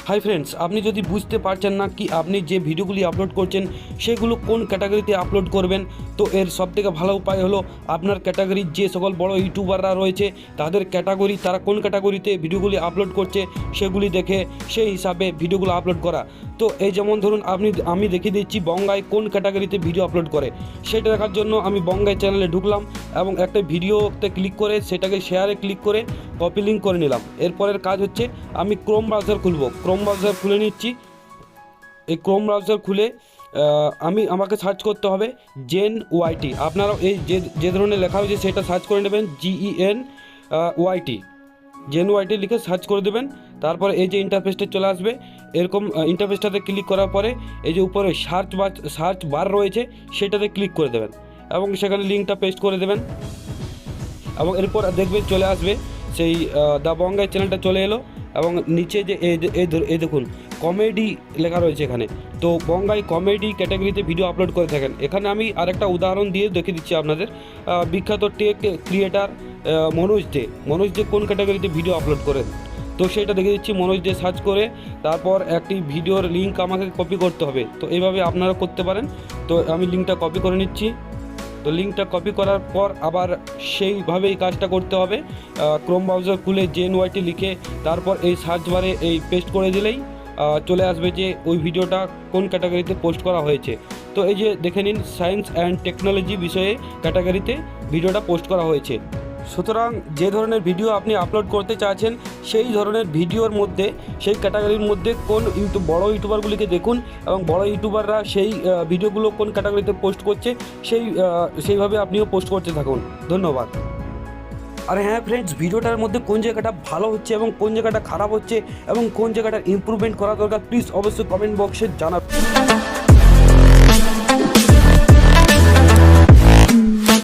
Hi friends, আপনি যদি বুঝতে পারছেন না কি আপনি যে ভিডিওগুলি আপলোড করছেন সেগুলো কোন ক্যাটাগরিতে আপলোড করবেন, তো এর সবথেকে ভালো উপায় হলো আপনার ক্যাটাগরির যে সকল বড় ইউটিউবাররা রয়েছে তাদের ক্যাটাগরি, তারা কোন ক্যাটাগরিতে ভিডিওগুলি আপলোড করছে সেগুলি দেখে সেই হিসাবে ভিডিওগুলো আপলোড করা। তো এই যেমন ধরুন আমি দেখিয়ে দিচ্ছি বঙ্গাই কোন ক্যাটাগরিতে ভিডিও আপলোড করে। সেটা দেখার জন্য আমি বঙ্গাই চ্যানেলে ঢুকলাম এবং একটা ভিডিওতে ক্লিক করে সেটাকে শেয়ারে ক্লিক করে কপি লিঙ্ক করে নিলাম। এরপরের কাজ হচ্ছে আমি ক্রোম ব্রাউজার খুলব। ক্রোম ব্রাউজার খুলে নিচ্ছি। এই ক্রোম ব্রাউজার খুলে আমাকে সার্চ করতে হবে জেন ওয়াইটি। আপনারাও এই যে ধরনের লেখা হয়েছে সেটা সার্চ করে নেবেন, GEN YT, জেন ওয়াইটি লিখে সার্চ করে দেবেন। তারপরে এই যে ইন্টারফেসটা চলে আসবে, এরকম ইন্টারফেসটাতে ক্লিক করার পরে এই যে উপরে সার্চ বার রয়েছে সেটাতে ক্লিক করে দেবেন এবং সেখানে লিঙ্কটা পেস্ট করে দেবেন এবং এরপর দেখবেন চলে আসবে সেই দ্য বঙ্গাই চ্যানেলটা চলে এলো এবং নিচে যে এই দেখুন কমেডি লেখা রয়েছে এখানে। তো বঙ্গাই কমেডি ক্যাটাগরিতে ভিডিও আপলোড করে থাকেন। এখানে আমি আরেকটা উদাহরণ দিয়ে দেখিয়ে দিচ্ছি আপনাদের। বিখ্যাত টেক ক্রিয়েটার মনোজ দে কোন ক্যাটাগরিতে ভিডিও আপলোড করেন, তো সেটা দেখে দিচ্ছি। মনোজ দে সার্চ করে তারপর একটি ভিডিওর লিঙ্ক আমাকে কপি করতে হবে। তো এইভাবে আপনারা করতে পারেন। তো আমি লিঙ্কটা কপি করে নিচ্ছি। তো লিঙ্কটা কপি করার পর আবার সেইভাবেই কাজটা করতে হবে। ক্রোম ব্রাউজার খুলে জেন ওয়াইটি লিখে তারপর এই সার্চ বারে এই পেস্ট করে দিলেই চলে আসবে যে ওই ভিডিওটা কোন ক্যাটাগরিতে পোস্ট করা হয়েছে। তো এই যে দেখে নিন, সায়েন্স অ্যান্ড টেকনোলজি বিষয়ে ক্যাটাগরিতে ভিডিওটা পোস্ট করা হয়েছে। সুতরাং যে ধরনের ভিডিও আপনি আপলোড করতে চাইছেন সেই ধরনের ভিডিওর মধ্যে, সেই ক্যাটাগরির মধ্যে কোন বড় ইউটিউবারগুলিকে দেখুন এবং বড় ইউটিউবাররা সেই ভিডিওগুলো কোন ক্যাটাগরিতে পোস্ট করছে সেইভাবে আপনিও পোস্ট করতে থাকুন। ধন্যবাদ। আর হ্যাঁ ফ্রেন্ডস, ভিডিওটার মধ্যে কোন জায়গাটা ভালো হচ্ছে এবং কোন জায়গাটা খারাপ হচ্ছে এবং কোন জায়গাটা ইমপ্রুভমেন্ট করা দরকার প্লিজ অবশ্যই কমেন্ট বক্সে জানাবেন।